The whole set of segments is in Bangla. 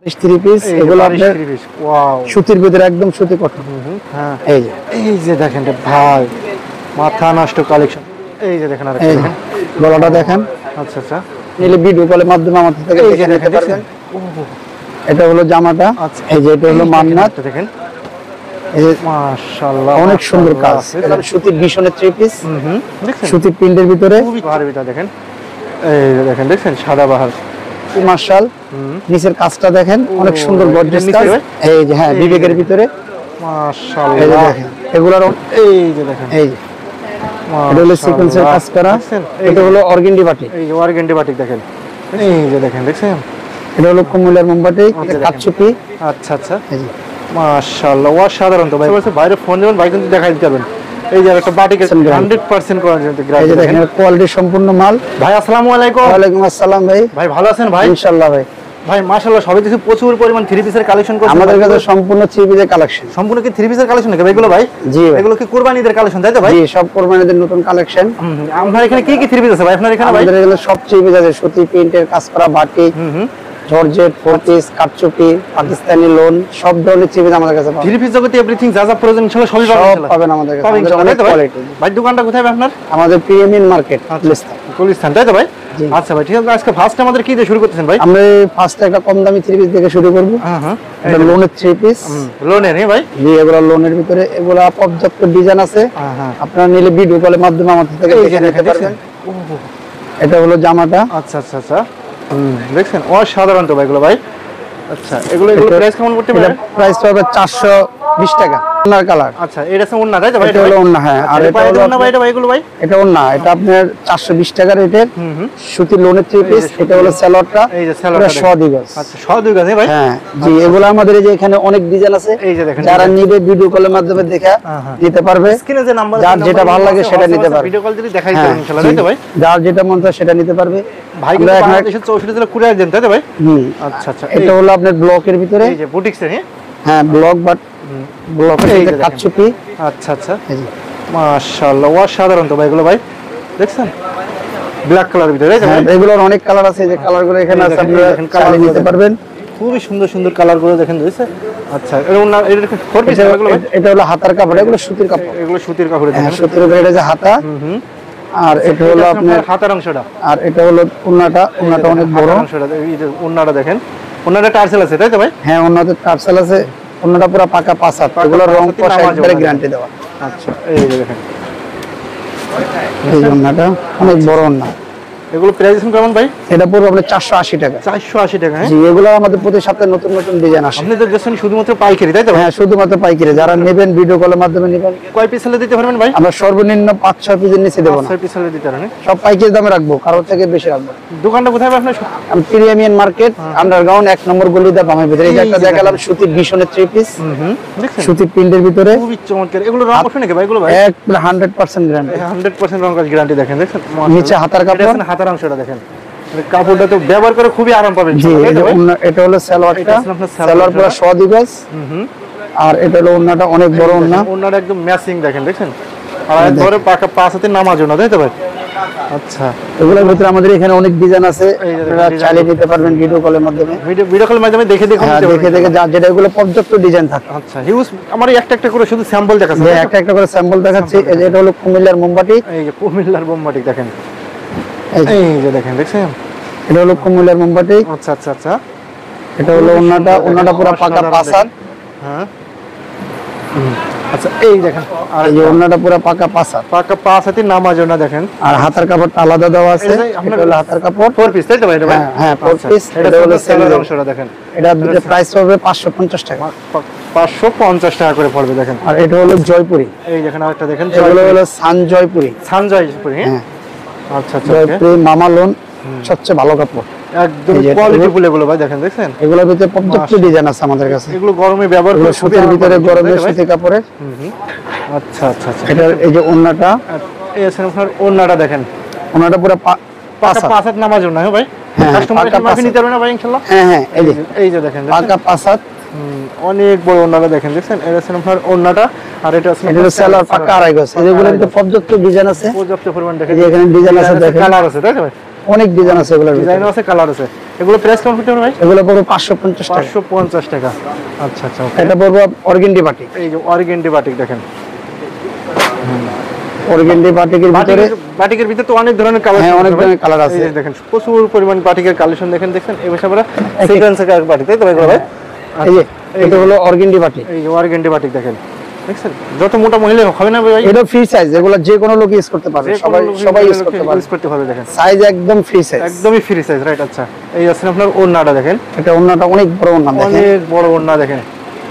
থ্রি পিস এগুলো আপনার সুতির ভিতরে একদম সুতি কটন। হ্যাঁ এই যে দেখেন ভাই মাথা নষ্ট কালেকশন। এই যে দেখেন আরেকটা দেখেন গলাটা দেখেন। আচ্ছা আচ্ছা নিলে ভিডিও কলের মাধ্যমে আমাদের থেকে দেখে নিতে পারবেন। এটা হলো জামাটা। এই যে এটা হলো মান্নাত দেখেন এই যে মাশাআল্লাহ অনেক সুন্দর কাজ। এটা সুতির ভীষণের থ্রি পিস দেখেন সুতির প্রিন্টের ভিতরে খুবই ভারী ভিতর দেখেন। এই যে দেখেন দেখছেন সাদা বাহার মাশাল নিচের কাজটা দেখেন অনেক সুন্দর গর্জিয়াস কাজ। এই যে হ্যাঁ বিবেকের ভিতরে মাশাআল্লাহ এই যে দেখেন এগুলার এই যে দেখেন এই যে এটা হলো সিকোয়েন্সের কাজ করা। এটা হলো অর্গেন্ডি বাটিক। এই যে অর্গেন্ডি বাটিক দেখেন। এই যে দেখেন দেখছেন এটা হলো কুমিল্লার মোমবাটিক। এটা কাটচুপি। আচ্ছা আচ্ছা মাশাআল্লাহ অসাধারণ। তো ভাই বলছে বাইরে ফোন যখন ভাই কিন্তু দেখাই দিতে পারবেন। এই যে একটা বাটিকের 100% করার জন্য এই যে দেখেন কোয়ালিটি সম্পূর্ণ মাল। ভাই আসসালামু আলাইকুম। ওয়া আলাইকুম আসসালাম ভাই। ভাই ভালো আছেন ভাই? ইনশাআল্লাহ ভাই। ভাই মাশাআল্লাহ সবই কিছু প্রচুর পরিমাণ থ্রি পিসের কালেকশন করছেন আমাদের কাছে সম্পূর্ণ থ্রি পিসের কালেকশন। সম্পূর্ণ কি থ্রি পিসের কালেকশন নাকি এগুলো ভাই? জি ভাই। এগুলো কি কুরবানিদের কালেকশন তাই তো ভাই? জি সব কুরবানিদের নতুন কালেকশন। আপনার এখানে কি কি থ্রি পিস আছে ভাই আপনার এখানে ভাই? আমাদের এখানে সব থ্রি পিস আছে সুতি প্রিন্টের কাজ করা বাটিক জর্জেট ফোর পিস কাটচুপি পাকিস্তানি লোন সব ধরনের থ্রি পিস আমাদের কাছে পাবেন। থ্রি পিস জগতে এভরিথিং যা যা প্রয়োজন ইনশাআল্লাহ সবই পাবেন ইনশাআল্লাহ। পাবেন আমাদের কাছে। পাবেন ইনশাআল্লাহ তাই তো ভাই? কোয়ালিটি ভাই দোকানটা কোথায় ভাই আপনার? আমাদের প্রিমিয়াম মার্কেট গুলিস্তান তাই তো ভাই? আচ্ছা ভাই ঠিক আছে আজকে ফার্স্ট আমাদের কি দিয়ে শুরু করতেছেন ভাই? আমরা ফার্স্ট একটা কম দামি থ্রি পিস থেকে শুরু করব। হ্যাঁ এটা লোনের থ্রি পিস। লোনের হ্যাঁ ভাই? জি এগুলো লোনের ভিতরে এগুলো পর্যাপ্ত ডিজাইন আছে। হ্যাঁ আপনারা নিলে ভিডিও কলের মাধ্যমে আমাদের থেকে দেখে নিতে পারবেন। এটা হলো জামাটা। আচ্ছা আচ্ছা আচ্ছা দেখছেন অসাধারণ তো ভাই এগুলো ভাই। আচ্ছা এগুলো প্রাইস কেমন পড়তে পারে? প্রাইস হবে 420 টাকা। ওন্নার কালার। আচ্ছা এটা আছে ওন্না তাই তো ভাই? এটা হলো ওন্না হ্যাঁ। আর এটা হলো ওন্না ভাই এটা ভাই এগুলো ভাই? এটা ওন্না এটা আপনার 420 টাকা রেটের সুতির লোনের থ্রি পিস। এটা হলো সালোয়ারটা। এই যে সালোয়ারটা 100 গজ। আচ্ছা 100 গজ ভাই? হ্যাঁ জি এগুলো আমাদের এই যে এখানে অনেক ডিজাইন আছে। এই যে দেখেন যারা নিবে ভিডিও কলের মাধ্যমে দেখে নিতে পারবে। স্ক্রিনে যে নাম্বার যার যেটা ভালো লাগে সেটা নিতে পারবে। ভিডিও কল যদি দেখাই দেবেন ইনশাআল্লাহ তাই তো ভাই? যার যেটা মন চায় সেটা নিতে পারবে। ভাই কিন্তু বাংলাদেশের 64 জেলা কুরিয়ার দেন তাই তো ভাই? আচ্ছা আচ্ছা এটা হলো আপনার ব্লকের ভিতরে। এই যে বুটিক্স এর হ্যাঁ ব্লক বাট ব্লকের এই যে কাটচুপি। আচ্ছা আচ্ছা মাশাআল্লাহ অসাধারণ তো ভাই এগুলো ভাই দেখছেন ব্ল্যাক কালারের ভিতরে তাই তো ভাই? এগুলোর অনেক কালার আছে। এই যে কালারগুলো এখানে আছে আপনারা চাইলে নিতে পারবেন। খুবই সুন্দর সুন্দর কালারগুলো দেখেন দিয়েছে। আচ্ছা এটা ফোর পিস এগুলো ভাই? এটা হলো হাতার কাপড়। এগুলো সুতির কাপড়। এগুলো সুতির কাপড় দেখেন। সুতির উপরে এটা যে হাতা। আর এটা হলো আপনার হাতার অংশটা। আর এটা হলো ওন্নাটা। ওন্নাটা অনেক বড়। অংশটা এই যে ওন্নাটা দেখেন। ওন্নাটা টার্সেল আছে তাই তো ভাই? হ্যাঁ ওন্নাতে টার্সেল আছে। ওন্নাটা পুরো পাকা পাঁচ হাত। এগুলো রং কষ একবারে গ্যারান্টি দেওয়া। আচ্ছা এই যে দেখেন এই ওন্নাটা অনেক বড় ওন্না। এগুলো প্রাইস কেমন ভাই? এটা পুরো আপনার 480 টাকা। 480 টাকা হ্যাঁ? জি এগুলো আমাদের প্রতি সপ্তাহে নতুন নতুন ডিজাইন আসে। আপনি তো দেখছেন শুধুমাত্র পাইকারি তাই তো? হ্যাঁ শুধুমাত্র পাইকারি। যারা নেবেন ভিডিও কলের মাধ্যমে নেবেন। কয় পিস হলে দিতে পারবেন ভাই? আমরা সর্বনিম্ন 5-6 পিসের নিচে দেব না। 6 পিস হলে দিতে পারবেন? সব পাইকারি দামে রাখবো, কারোর থেকে বেশি রাখবো। দোকানটা কোথায় আপনার? আমি প্রিমিয়াম মার্কেট আন্ডারগ্রাউন্ড 1 নম্বর গলিতে বামের ভিতরে। এই যে একটা দেখালাম সুতির ভীষণের থ্রি পিস। দেখছেন সুতির প্রিন্টের ভিতরে খুবই চমৎকার। এগুলো রং কষ নাকি ভাই এগুলো ভাই? 100% গ্যারান্টি। 100% রং কষ গ্যারান্টি দেখেন দেখছেন। নিচে হাতার কাপড়। দেখেন হাতার অংশটা দেখেন। কাপড়টা তো ব্যবহার করে খুবই আরাম পাবেন। জি এটা হলো সালোয়ারটা। সালোয়ার পুরো 100 গজ। আর এটা হলো ওন্নাটা অনেক বড় ওন্না। ওন্নাটা একদম ম্যাচিং দেখেন দেখেন। আর একবারে পাকা পাঁচ হাতে নামার জন্য তাই তো ভাই? আচ্ছা এগুলোর ভিতরে আমাদের এখানে অনেক ডিজাইন আছে। আপনারা চাইলে নিতে পারবেন ভিডিও কলের মাধ্যমে। ভিডিও কলের মাধ্যমে দেখে দেখে যা যেটা এগুলো পর্যাপ্ত ডিজাইন থাকে। আচ্ছা হিউজ আমার একটা একটা করে শুধু স্যাম্পল দেখাচ্ছি। একটা একটা করে স্যাম্পল দেখাচ্ছি। এটা হলো কুমিল্লার মোমবাটিক। এই যে কুমিল্লার মোমবাটিক দেখেন। এই যে দেখেন দেখছেন এটা হলো কুমিল্লার মোমবাটিক। আচ্ছা আচ্ছা আচ্ছা এটা হলো ওন্নাটা পুরো পাকা পাঁচ হাত। হ্যাঁ আচ্ছা এই দেখেন আর এই ওন্নাটা পুরো পাকা পাঁচ হাত। পাকা পাঁচ হাতে নামার জন্য দেখেন। আর হাতার কাপড়টা আলাদা দেওয়া আছে। এটা হলো হাতার কাপড় 4 পিস তাই তো ভাই এটা? হ্যাঁ 4 পিস। এটা হলো সেলার অংশটা দেখেন। এটা দুটো প্রাইস হবে 550 টাকা। 550 টাকা করে পড়বে দেখেন। আর এটা হলো জয়পুরি। এই দেখেন আরেকটা দেখেন। এগুলো হলো সান জয়পুরি। সান জয়পুরি হ্যাঁ। আচ্ছা আচ্ছা জয়পুরি মামা লোন সবচেয়ে ভালো কাপড়। একদম কোয়ালিটি ফুল এগুলো ভাই দেখেন দেখছেন। এগুলোর ভিতরে পর্যাপ্ত ডিজাইন আছে আমাদের কাছে। এগুলো গরমে ব্যবহার করে সুতির ভিতরে গরমে সুতি কাপড়ে। আচ্ছা আচ্ছা আচ্ছা এটা এই যে ওন্নাটা। এই আছে আপনার ওন্নাটা দেখেন। ওন্নাটা পুরো পাঁচ হাত নামার জন্য হ্যাঁ ভাই? কাস্টমার মাপে নিতে পারবে না ভাই ইনশাআল্লাহ? হ্যাঁ এই যে দেখেন পাকা পাঁচ হাত। অনেক বড় ওন্নাটা দেখেন দেখছেন। এটা আছে আপনার ওন্নাটা আর এটা আছে এটা সালোয়ার পাকা আড়াই গজ। এগুলোর ভিতরে পর্যাপ্ত ডিজাইন আছে। পর্যাপ্ত পরিমাণ দেখেন। এই যে এখানে ডিজাইন আছে দেখেন। কালার আছে তাই তো ভাই? অনেক ডিজাইন আছে এগুলোর ভিতরে। ডিজাইন আছে কালার আছে। এগুলো প্রাইস কেমন হতে পারে ভাই? এগুলো পড়বে 550 টাকা। 550 টাকা। আচ্ছা আচ্ছা ওকে। এটা পড়বে অর্গেন্ডি বাটিক। এই যে অর্গেন্ডি বাটিক দেখেন, অর্গেন্ডি বাটিকের ভিতরে বাটিকের ভিতরে তো অনেক ধরনের কালার, হ্যাঁ অনেক ধরনের কালার আছে। এই দেখেন প্রচুর পরিমাণ বাটিকের কালেকশন দেখেন। এই বছর আমরা সিকোয়েন্সের বাটিক তাই তো ভাই? এই যে এটা হলো অর্গেন্ডি বাটিক। এই যে অর্গেন্ডি বাটিক দেখেন, দেখছেন যত মোটা মহিলা হবে না ভাই, এটা ফ্রি সাইজ, এগুলো যে কোনো লোক ইউজ করতে পারবে, সবাই ইউজ করতে পারবে দেখেন। সাইজ একদম ফ্রি সাইজ, একদমই ফ্রি সাইজ, রাইট। আচ্ছা এই আছে আপনার ওড়নাটা দেখেন, এটা ওড়নাটা অনেক বড় ওড়না দেখেন, অনেক বড় ওড়না দেখেন,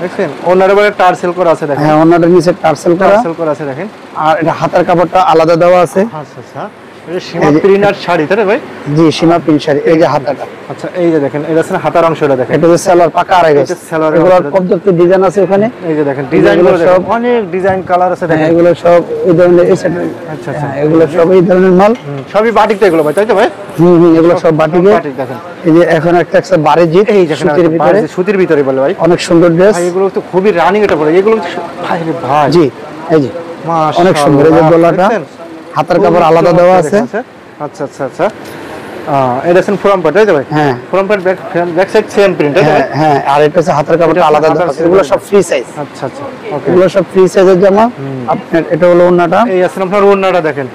দেখছেন ওড়নার উপরে টার্সেল করা আছে দেখেন। হ্যাঁ ওড়নাটার নিচে টার্সেল করা আছে দেখেন। আর এটা হাতার কাপড়টা আলাদা দেওয়া আছে। আচ্ছা আচ্ছা, এটা সীমা প্রিন্ট আর শাড়ি তাই ভাই? জি সীমা প্রিন্ট শাড়ি। এই যে হাতাটা, আচ্ছা এই যে দেখেন এটা আছে হাতার অংশটা দেখেন, এটা যে সেলার পাকা আড়াই গজ, এগুলোর কত ডিজাইন আছে ওখানে। এই যে দেখেন ডিজাইনগুলো সব অনেক ডিজাইন কালার আছে দেখেন। এগুলো সব এই ধরনের এই সেট। আচ্ছা আচ্ছা, এগুলো সব এই ধরনের মাল, সবই বাটিক তো এগুলো ভাই তাই তো ভাই? এগুলো সব বাটিকের। বাটিক দেখেন। এই যে এখন একটা বাড়ি জিত, এই দেখেন সুতির ভিতরে বলে ভাই, অনেক সুন্দর ড্রেস ভাই। এগুলো তো খুবই রানিং, এটা পরে এগুলো ভাই রে ভাই। জি এই যে মাশাআল্লাহ অনেক সুন্দর। এই যে গলাটা হাতার কাপড় আলাদা দেওয়া আছে। আচ্ছা আচ্ছা আচ্ছা, এটা আছে ফ্রন্ট পার্ট তাই তো ভাই? হ্যাঁ front part back side same print তাই তো ভাই? হ্যাঁ আর এটা হচ্ছে হাতার কাপড়টা আলাদা দেওয়া আছে। এগুলো সব ফ্রি সাইজ। আচ্ছা আচ্ছা ওকে, এগুলো সব ফ্রি সাইজের জামা। আপনার এটা হলো ওড়নাটা। এই আছে আপনার ওড়নাটা দেখেন,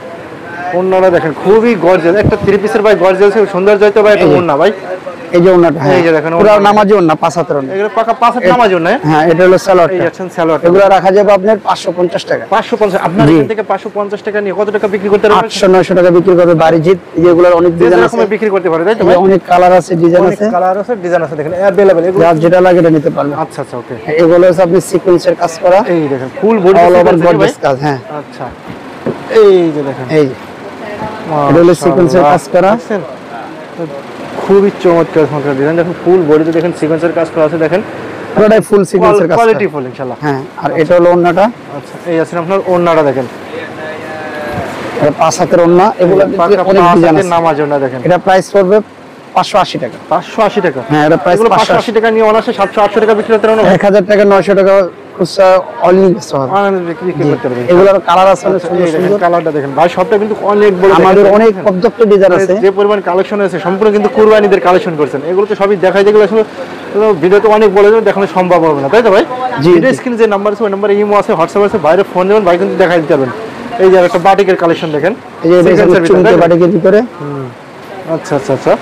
ওড়নাটা দেখেন খুবই গর্জিয়াস, একটা থ্রি পিসের ভাই গর্জিয়াস সুন্দর যাইতো ভাই এটা ওড়না ভাই। এই যে ওড়নাটা, এই যে দেখেন পুরো নামাজি ওড়না, 5 হাতের ওড়না। এগুলো পাকা 5 হাত নামাজ ওড়না। হ্যাঁ এটা হলো সালোয়ার। এই আছেন সালোয়ার, এগুলো রাখা যাবে আপনার 550 টাকা। 550 আপনার এখান থেকে 550 টাকা নিয়ে কত টাকা বিক্রি করতে পারবেন? 800-900 টাকা বিক্রি করবে বাড়ি জিত। যেগুলোর অনেক ডিজাইন আছে, এরকম বিক্রি করতে পারে তাই তো ভাই? অনেক কালার আছে, ডিজাইন আছে, কালার আছে, ডিজাইন আছে দেখেন अवेलेबल। এগুলো যার যেটা লাগে এটা নিতে পারবেন। আচ্ছা আচ্ছা ওকে। এগুলো হচ্ছে আপনি সিকোয়েন্সের কাজ করা, এই দেখেন full body all over gorgeous কাজ। হ্যাঁ আচ্ছা এই যে দেখেন, এই যে এটা হলো সিকোয়েন্সের কাজ করা, দেখছেন খুবই চমৎকার চমৎকার ডিজাইন দেখেন। ফুল বডিতে দেখেন সিকোয়েন্সের কাজ করা আছে দেখেন, পুরোটাই ফুল সিকোয়েন্সের কাজ, কোয়ালিটি ফুল ইনশাআল্লাহ। হ্যাঁ আর এটা হলো ওড়নাটা। আচ্ছা এই আছে আপনার ওড়নাটা দেখেন, এটা 5 হাতের ওড়না। এগুলো অনেক ডিজাইন আছে। নামাজ ওড়না দেখেন, এটা প্রাইস পড়বে 580 টাকা। 580 টাকা? হ্যাঁ এটা প্রাইস 580 টাকা নিয়ে অনাসে 700-800 টাকা বিক্রি করতে পারবেন। 1000 টাকা 900 টাকা খুচরা অল ইনভেস্ট হবে। বিক্রি করতে পারবেন। এগুলোর কালার আছে অনেক সুন্দর সুন্দর। কালারটা দেখেন ভাই, সবটা কিন্তু অনেক বড়, আমাদের অনেক পর্যাপ্ত ডিজাইন আছে। যে পরিমাণ কালেকশন আছে সম্পূর্ণ কিন্তু কুরবানিদের কালেকশন করছেন। এগুলো তো সবই দেখাই, যেগুলো আসলে ভিডিওতে অনেক বলে যাবে, দেখানো সম্ভব হবে না তাই তো ভাই? ভিডিও স্ক্রিনে যে নাম্বার আছে ওই নাম্বারে ইমো আছে, হোয়াটসঅ্যাপ আছে, বাইরে ফোন দেবেন ভাই কিন্তু দেখাই দিতে পারবেন। এই যে একটা বাটিকের কালেকশন দেখেন, এই যে চুমকি বাটিকের ভিতরে। আচ্ছা আচ্ছা আচ্ছা,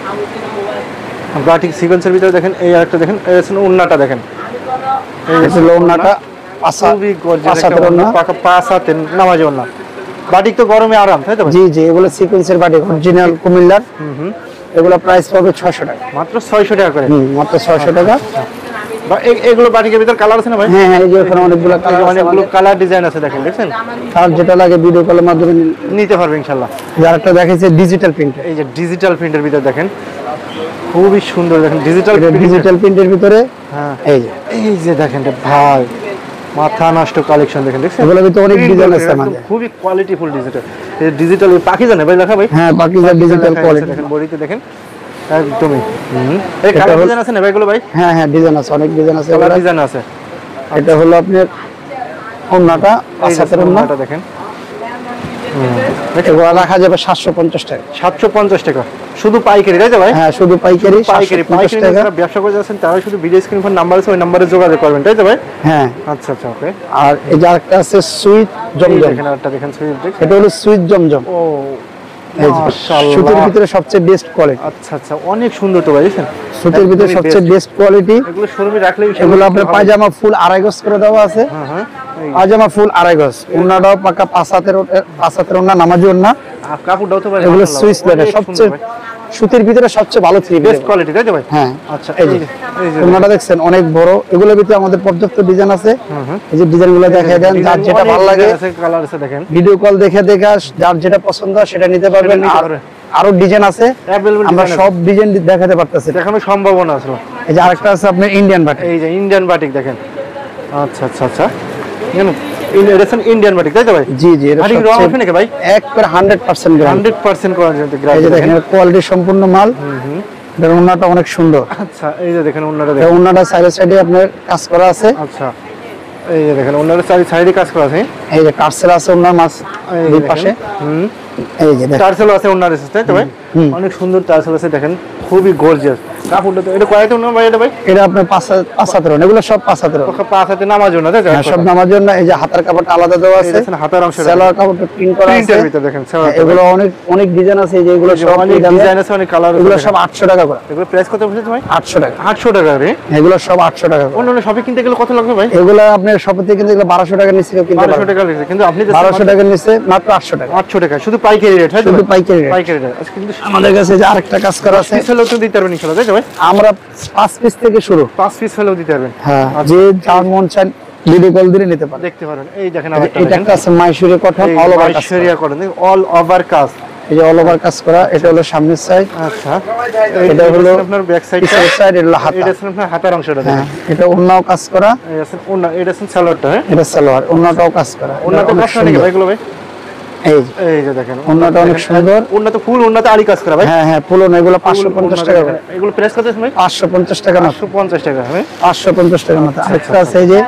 বাটিক সিকোয়েন্সের ভিতরে দেখেন। এই আরেকটা দেখেন, এই আছে ওড়নাটা দেখেন, এই আছে ওড়নাটা খুবই গর্জিয়াস একটা ওড়না, পাকা 5 হাতের নামাজ ওড়না। বাটিক তো গরমে আরাম তাই তো ভাই? জি জি এগুলো সিকোয়েন্সের বাটিক, অরিজিনাল কুমিল্লার। এগুলো প্রাইস পাবে 600 টাকা, মাত্র 600 টাকা করে। মাত্র 600 টাকা। এগুলো বাটিকের ভিতর কালার আছে না ভাই? হ্যাঁ হ্যাঁ এই যে এখানে অনেকগুলো কালার, অনেকগুলো কালার ডিজাইন আছে দেখেন, দেখছেন? আর যেটা লাগে ভিডিও কলের মাধ্যমে নিতে পারবে ইনশাআল্লাহ। যারটা দেখেছে ডিজিটাল প্রিন্ট, এই যে ডিজিটাল প্রিন্টের ভিতর দেখেন খুবই সুন্দর দেখেন, ডিজিটাল প্রিন্টের ভিতরে। হ্যাঁ এই যে দেখেন ভাই মাথা নষ্ট কালেকশন দেখেন, দেখছেন? এগুলোর ভিতরে অনেক ডিজাইন আছে আমাদের, খুবই কোয়ালিটিফুল ডিজিটাল। এই ডিজিটাল পাখি জানে ভাই লেখা ভাই? হ্যাঁ পাকিজার ডিজিটাল কোয়ালিটি দেখেন, বডিতে দেখেন একদমই। এই কালার ডিজাইন আছে না ভাই এগুলো ভাই? হ্যাঁ হ্যাঁ ডিজাইন আছে, অনেক ডিজাইন আছে, কালার ডিজাইন আছে। এটা হলো আপনার ওড়নাটা, পাঁচাতের ওড়নাটা দেখেন, এগুলো রাখা যাবে 750 টাকা। 750 টাকা শুধু পাইকারি তাই তো ভাই? হ্যাঁ শুধু পাইকারি, পাইকারি টাকা। ব্যবসা করে যাচ্ছেন তারা শুধু ভিডিও স্ক্রিন ফোন নাম্বার আছে ওই নম্বরে যোগাযোগ করবেন তাই তো ভাই? হ্যাঁ আচ্ছা আচ্ছা ওকে। আর এই যে আরেকটা আছে সুইট জমজম, দেখেন আরেকটা দেখেন সুইট, এটা হলো সুইট জমজম। ও মাশাআল্লাহ, সুতির ভিতরে সবচেয়ে বেস্ট কোয়ালিটি। আচ্ছা আচ্ছা অনেক সুন্দর তো ভাই, দেখেন সুতির ভিতরে সবচেয়ে বেস্ট কোয়ালিটি। এগুলো শোরুমে রাখলে এগুলো আপনার পায়জামা ফুল 2.5 গজ করে দেওয়া আছে। হ্যাঁ হ্যাঁ পায়জামা ফুল 2.5 গজ, ওড়নাটাও পাকা 5 হাতের ওড়না, নামাজি ওড়না। কাপড়টাও তো ভাই এগুলো সুইস লেদার, সবচেয়ে সুতির ভিতরে সবচেয়ে ভালো থ্রি বেস্ট কোয়ালিটি তাই তো ভাই? হ্যাঁ আচ্ছা এই যে ওড়নাটা দেখছেন অনেক বড়। এগুলোর ভিতরে আমাদের পর্যাপ্ত ডিজাইন আছে। এই যে ডিজাইনগুলো দেখায় দেন, যার যেটা ভালো লাগে কালার আছে দেখেন, ভিডিও কল দেখে যার যেটা পছন্দ সেটা নিতে পারবেন। আরো ডিজাইন আছে, আমরা সব ডিজাইন দেখাতে পারতেছি, দেখানো সম্ভাবনা আছে। এই যে আরেকটা আছে আপনার ইন্ডিয়ান বাটিক, এই যে ইন্ডিয়ান বাটিক দেখেন। আচ্ছা আচ্ছা আচ্ছা ইন্ডিয়ান বাটিক তাই তো ভাই? জি জি এটা বাটিক রং আছে নাকি ভাই? একবার 100% গ্যারান্টি, 100% গ্যারান্টি। এই যে দেখেন কোয়ালিটি সম্পূর্ণ মাল। এর ওন্নাটা অনেক সুন্দর। আচ্ছা এই যে দেখেন ওন্নাটা দেখেন, ওন্নাটা সাইডে আপনার কাজ করা আছে। আচ্ছা এই যে দেখেন ওন্নাটা সাইডে কাজ করা আছে। এই যে টার্সেল আছে ওন্নার মাছ দুই পাশে। এই যে দেখেন টার্সেল আছে ওন্নার আছে তাই তো ভাই? অনেক সুন্দর টার্সেল আছে দেখেন, খুবই গর্জিয়াস। কাপড়টা তো এটা কয়টা না ভাই? এটা ভাই এটা আপনার 5 হাতের, এগুলো সব 5 হাতের। পাঁচ হাতে নামার জন্য তাই তো? হ্যাঁ, সব নামার জন্য। এই যে হাতার কাপড়টা আলাদা দেওয়া এই আছে, দেখেন হাতার অংশটা সালোয়ার কাপড়টা প্রিন্ট করা আছে। প্রিন্টের ভিতর দেখেন হ্যাঁ, এগুলো অনেক অনেক ডিজাইন আছে, এই যে এগুলো সব অনেক ডিজাইন আছে, অনেক কালার। এগুলো সব 800 টাকা করে। এগুলো প্রাইস কত বলছেন ভাই? 800 টাকা। 800 টাকা রে? এগুলো সব 800 টাকা করে। অন্য শপে কিনতে গেলে কত লাগবে ভাই? এগুলো আপনার শপে থেকে কিনতে গেলে 1200 টাকার নিচে কেউ কিনতে 1200 পারবে। টাকা লাগছে, কিন্তু আপনি 1200 টাকার নিচে মাত্র 800 টাকা। 800 টাকা শুধু পাইকারি রেট। হ্যাঁ শুধু পাইকারি রেট। পাইকারি রেট। আজকে কিন্তু আমাদের কাছে যে আরেকটা কাজ করা আছে, পিস হলেও তো দিতে পারবেন ইনশাআল্লাহ তাই তো ভাই? আমরা 5 পিস থেকে শুরু। 5 পিস হলেও দিতে পারবেন। হ্যাঁ, যে যার মন চায় ভিডিও কল দিয়ে নিতে পারে। দেখতে পারেন। এই দেখেন আরেকটা এটা একটা আছে মাইশুরি কটন, অল ওভার কাজ করা। মাইশুরিয়া কটন, অল ওভার কাজ। এই যে অল ওভার কাজ করা, এটা হলো সামনের সাইড, আচ্ছা, এটা হলো আপনার ব্যাক সাইড, পিছনের সাইড, এটা হলো হাতা। এটা আছে আপনার হাতার অংশটা হ্যাঁ, দেখেন। এটা ওন্নাও কাজ করা, এই আছে ওন্না, এটা আছে সালোয়ারটা। হ্যাঁ, এটা সালোয়ার, ওন্নাটাও কাজ করা। ওন্নাতে অনেক কষ্ট নাকি সুন্দর। ভাই এগুলো ভাই? এই এই যে দেখেন ওন্নাটা অনেক সুন্দর। ওন্নাতে ফুল ওন্নাতে আড়ি কাজ করা ভাই। হ্যাঁ হ্যাঁ, পুরো না, এগুলো 550 টাকা করে। এগুলো প্রাইস কত আছে ভাই? 550 টাকা মাত্র। 550 টাকা। হ্যাঁ, 550 টাকা মাত্র। আরেকটা আছে এই যে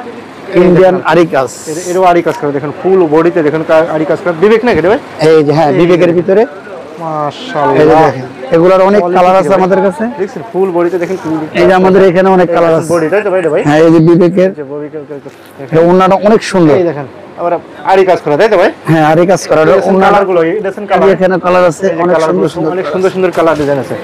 ইন্ডিয়ান আরি কাজ, এরও আড়ি কাজ করা দেখেন, ফুল বডিতে দেখেন আড়ি কাজ করা। বিবেক নাকি এটা ভাই? এই যে হ্যাঁ, বিবেকের ভিতরে। এই যে মাশাআল্লাহ, দেখেন, এগুলোর অনেক কালার আছে আমাদের কাছে। দেখছেন ফুল বডিতে দেখেন। এই যে আমাদের এখানে অনেক কালার আছে। বডি তাই তো ভাই? এটা ভাই হ্যাঁ, এই যে বিবেকের, যে বডি এটা ওন্নাটা অনেক সুন্দর। এই দেখেন আবার আড়ি কাজ করা তাই তো ভাই? হ্যাঁ, আরি কাজ করা। ওন্নাটা কালার গুলো এই দেখেন, কালার এখানে কালার আছে অনেক সুন্দর সুন্দর। অনেক সুন্দর সুন্দর কালার ডিজাইন আছে।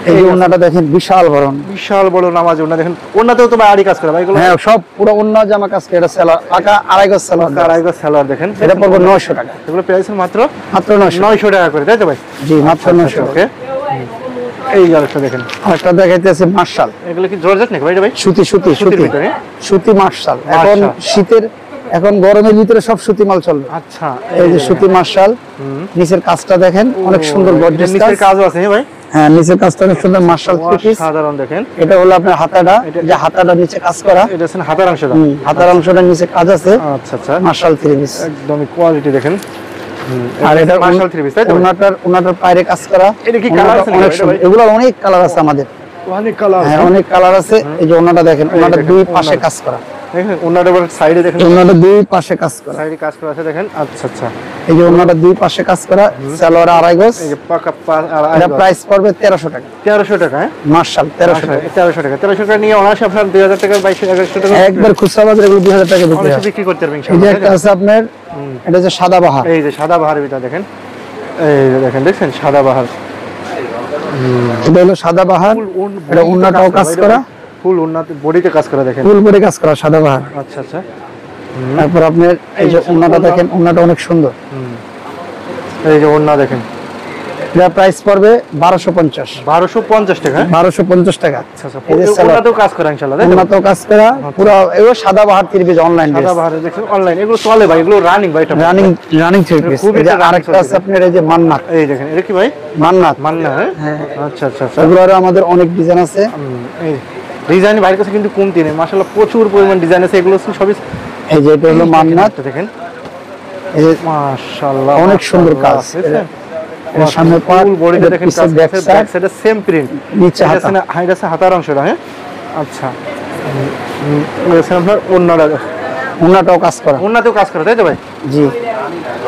এই যে ওন্নাটা দেখেন, বিশাল বড় ওন্না। বিশাল বড় নামাজ ওন্না দেখেন। ওন্নাতেও তো ভাই আড়ি কাজ করা ভাই এগুলো? হ্যাঁ, সব পুরো ওন্না জামা কাজ করে। এটা সালোয়ার পাকা 2.5 গজ সালোয়ার। আড়াই গজ সালোয়ার দেখেন। এটা পড়বে 900 টাকা। এগুলো প্রাইস মাত্র মাত্র 900। 900 টাকা করে তাই তো ভাই? জি, মাত্র 900। ওকে, এই আরেকটা দেখেন। আরেকটা দেখাইতেছে মার্শাল, এগুলো কি জর্জেট নাকি ভাই? এটা ভাই সুতি সুতি সুতির সুতি ভিতরে? সুতি মার্শাল। এখন মার্শাল। শীতের, এখন গরমের ভিতরে সব সুতি মাল চলবে। আচ্ছা, এই যে সুতি মার্শাল, নিচের কাজটা দেখেন অনেক সুন্দর গর্জিয়াস কাজ। নিচের কাজও আছে হ্যাঁ ভাই? হ্যাঁ, নিচের কাজটা অনেক সুন্দর মার্শাল থ্রি পিস। সাধারণ দেখেন। এটা হলো আপনার হাতাটা, যে হাতাটা নিচে কাজ করা। এটা আছে হাতার অংশটা। হাতার অংশটা নিচে কাজ আছে, আচ্ছা আচ্ছা, মার্শাল থ্রি পিস। একদমই কোয়ালিটি দেখেন। আর এটা মার্শাল থ্রি পিস তাই তো? ওনাটার পায়রে কাজ করা। এটা কি কালার আছে নাকি অনেক ভাই? সুন্দর। এগুলো অনেক কালার আছে আমাদের। অনেক কালার হ্যাঁ, অনেক কালার আছে। এই যে ওনাটা দেখেন, ওনাটা দুই পাশে কাজ করা। দেখেন ওনাটা আবার সাইডে দেখেন, ওনাটা দুই পাশে কাজ করা। সাইডে কাজ করা আছে দেখেন। আচ্ছা আচ্ছা, এই যে ওনাটা দুই পাশে কাজ করা, সালোয়ার 2.5 গজ। এই যে পাকা এটা প্রাইস পড়বে 1300 টাকা। 1300 টাকা। হ্যাঁ, মার্শাল 1300 টাকা। 1300 টাকা। 1300 টাকা নিয়ে অনায়াসে আপনার 2000 টাকা 2200 টাকা একবার খুচরা বাজারে এগুলো 2000 টাকা বিক্রি অনায়াসে হয়। বিক্রি করতে পারবেন এই যে ইনশাআল্লাহ। একটা আছে আপনার, এটা হচ্ছে সাদা বাহার। এই যে সাদা বাহারের ভিতর দেখেন, এই যে দেখেন, দেখছেন সাদা বাহার। এটা হলো সাদা বাহার, এটা ওন্নাটাও কাজ করা, ফুল ওন্নাতে বডিতে কাজ করা দেখেন। ফুল বডি কাজ করা সাদা বাহার। আচ্ছা আচ্ছা, তারপর আপনার এই যে ওন্নাটা দেখেন, ওন্নাটা অনেক সুন্দর। এই যে ওন্না দেখেন, এটা প্রাইস পড়বে 1250। 1250 টাকা। 1250 টাকা। আচ্ছা আচ্ছা, এই যে সালোয়ার, ওন্নাতেও কাজ করা ইনশাআল্লাহ তাই তো? ওন্নাটাও কাজ করা পুরো। এগুলো সাদা বাহার থ্রি পিস অনলাইন সাদা বাহারে দেখছেন অনলাইন, এগুলো চলে ভাই, এগুলো রানিং ভাই। এটা রানিং থ্রি পিস। খুবই এই যে একটা running আরেকটা আছে চলছে। আপনার, এই যে মান্নাত। এই দেখেন, এটা কি ভাই? মান্নাত, মান্না? হ্যাঁ। আচ্ছা আচ্ছা আচ্ছা, এগুলোর আমাদের অনেক ডিজাইন আছে। এই ডিজাইন বাইরের কাছে কিন্তু কমতি নেই মাশাআল্লাহ, প্রচুর পরিমাণ ডিজাইন আছে। এগুলো সবই এই যে এটা হলো মান্নাত, দেখেন, এই যে মাশাআল্লাহ অনেক সুন্দর কাজ। এর সামনে পার্ট, ফুল বডিতে দেখেন কাজ, ব্যাক ব্যাক সাইডে সেম প্রিন্ট, নিচে হাতা। হাইট আছে হাতার অংশটা। হ্যাঁ, আচ্ছা, এখানে আপনার ওন্নাটা, ওন্নাটাও কাজ করা। ওন্নাতেও কাজ করে তাই তো ভাই? জি।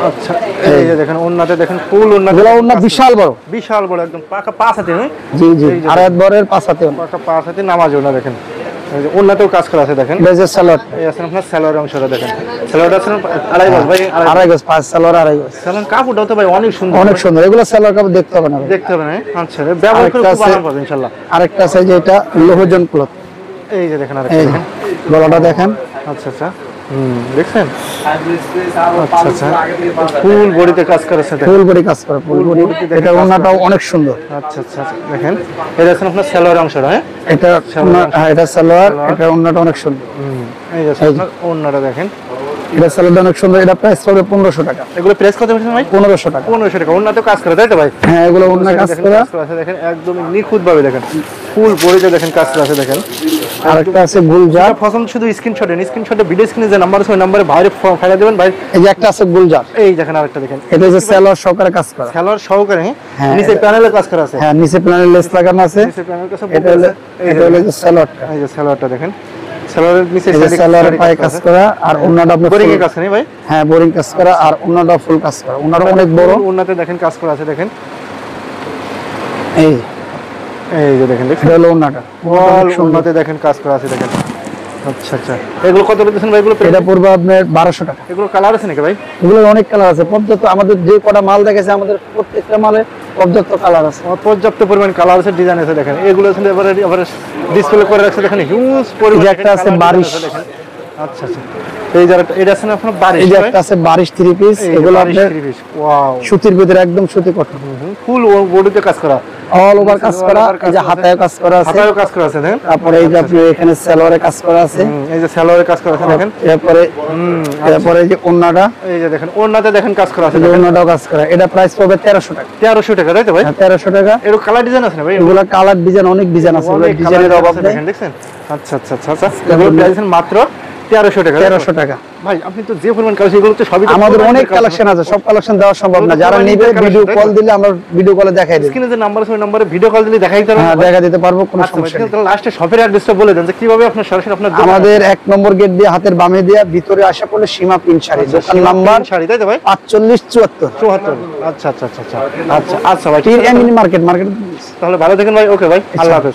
আচ্ছা, এই যে দেখেন ওন্নাতে দেখেন, ফুল ওন্নাতে এগুলো ওন্না বিশাল বড়। বিশাল বড়, একদম পাকা 5 হাতে। হ্যাঁ, জি জি, এই যে আড়াই বরের 5 হাতে। পাকা 5 হাতে নামাজ ওন্না দেখেন। এই যে ওন্নাতেও কাজ করা আছে দেখেন। এই যে সালোয়ার, এই আছে আপনার সালোয়ার অংশটা দেখেন। সালোয়ারটা আছে 2.5 গজ ভাই, 2.5 গজ, 5 সালোয়ার 2.5 গজ। সালোয়ার কাপড়টাও তো ভাই অনেক সুন্দর, অনেক সুন্দর। এগুলো সালোয়ার কাপড় দেখতে হবে না ভাই। দেখতে হবে না? আচ্ছা, ব্যবহার করে আরেকটা খুব আছে, আরাম পাবেন ইনশাআল্লাহ। আরেকটা আছে যে এটা লোহজন ক্লথ। এই যে দেখেন আরেকটা এই দেখেন। গলাটা দেখেন, আচ্ছা আচ্ছা, দেখছেন? আচ্ছা আচ্ছা, ফুল বডিতে কাজ করেছে দেখেন। ফুল বডি কাজ করা, ফুল বডি। এটা ওন্নাটাও অনেক সুন্দর। আচ্ছা আচ্ছা, দেখেন এটা আছে আপনার সালোয়ার অংশটা। হ্যাঁ, এটা হ্যাঁ, এটা সালোয়ার, এটা ওন্নাটা অনেক সুন্দর। এই যে আপনার ওন্নাটা দেখেন, এটা সালোয়ারটা অনেক সুন্দর। এটা প্রাইস পড়বে 1500 টাকা। এগুলো প্রাইস কত বলছেন ভাই? 1500 টাকা। 1500 টাকা। ওন্নাতেও কাজ করে তাই তো ভাই? হ্যাঁ, এগুলো ওন্না কাজ দেখেন, করা। কাজ করা আছে দেখেন, একদম নিখুঁত ভাবে দেখেন, ফুল বডিতে দেখেন কাজ করা আছে দেখেন। আরেকটা আছে গুলজার। পছন্দ শুধু স্ক্রিনশটে ভিডিও স্ক্রিনে যে নাম্বার আছে ওই নাম্বারে বাইরে ফাইল দিবেন ভাই। এই যে একটা আছে গুলজার, এই দেখেন আরেকটা দেখেন, এটা যে সালোয়ার সহকারে কাজ করা। সালোয়ার সহকারে। হ্যাঁ, নিচে প্যানেলে কাজ করা আছে। হ্যাঁ, নিচে প্যানেল লেস লাগানো আছে। নিচে প্যানেল কাছে এটা হলো যে সালোয়ারটা। এই যে সালোয়ারটা দেখেন, সালোয়ারের নিচে এই যে সালোয়ারের পায়ে কাজ করা, আর ওন্নাটা আপনার বোরিং full- এর কাজ নেই ভাই? হ্যাঁ, বোরিং কাজ করা, আর ওন্নাটা ফুল কাজ করা। ওন্নাটা অনেক বড়। ওন্নাতে দেখেন কাজ করা আছে দেখেন। এই এই যে দেখেন দেখছেন এটা হলো ওন্নাটা ওয়াল ওন্নাতে দেখেন কাজ করা আছে দেখেন। আচ্ছা আচ্ছা, এগুলো কত দিচ্ছেন ভাই? এগুলো এটা পড়বে আপনার 1200 টাকা। এগুলো কালার আছে নাকি ভাই? এগুলোর অনেক কালার আছে, পর্যাপ্ত। আমাদের যে কটা মাল দেখেছে, আমাদের প্রত্যেকটা মালে পর্যাপ্ত কালার আছে, পর্যাপ্ত পরিমাণ কালার আছে, ডিজাইন আছে দেখেন। এগুলো আসলে এবারে ডিসপ্লে করে রাখছে দেখেন, হিউজ পরিমাণ। এই যে একটা আছে বারিশ। আচ্ছা আচ্ছা, এই যে এটা আছে না আপনার বারিশ। এই যে একটা আছে বারিশ 3 পিস, এগুলো আপনার ওয়াও সুতির ভিতরে একদম সুতি কটন, ফুল বডিতে কাজ করা, অল ওভার কাজ করা। এই যে হাতায় কাজ করা আছে, হাতায়ও কাজ করা আছে দেখেন। তারপরে এই যে আপনি এখানে সালোয়ারে কাজ করা আছে, এই যে সালোয়ারে কাজ করা আছে দেখেন। এরপরে এই যে ওন্নাটা, এই যে দেখেন ওন্নাতে দেখেন কাজ করা আছে, এই যে ওন্নাটাও কাজ করা। এটা প্রাইস পড়বে 1300 টাকা। 1300 টাকা, তাই তো ভাই? 1300 টাকা। এর কালার ডিজাইন আছে না ভাই? এগুলা কালার ডিজাইন, অনেক ডিজাইন আছে, অনেক ডিজাইনের অভাব নেই। দেখেন দেখছেন। আচ্ছা আচ্ছা আচ্ছা আচ্ছা, এগুলো প্রাইস মাত্র 1300 টাকা। 1300 টাকা। ভাই আপনি তো যে পরিমাণ কালেকশন, এগুলো তো সবই আমাদের অনেক কালেকশন আছে, সব কালেকশন দেওয়া সম্ভব না। যারা নেবে ভিডিও কল দিলে আমরা ভিডিও কলে দেখাই দিই। স্ক্রিনে যে নাম্বার আছে ওই নম্বরে ভিডিও কল দিলে দেখাই দিতে হ্যাঁ, পারবেন। দেখা দিতে পারবো, কোনো সমস্যা নেই। তাহলে লাস্টে শপের অ্যাড্রেসটা বলে দেন যে কিভাবে আপনার সরাসরি আপনার আমাদের 1 নম্বর গেট দিয়ে হাতের বামে দিয়ে ভিতরে আসা পড়লে সীমা প্রিন্ট শাড়ি, দোকান নাম্বার শাড়ি, তাই তো ভাই? 4574 74। আচ্ছা আচ্ছা আচ্ছা আচ্ছা আচ্ছা আচ্ছা ভাই, টিএমই মার্কেট। তাহলে ভালো থাকেন ভাই। ওকে ভাই, আল্লাহ হাফেজ।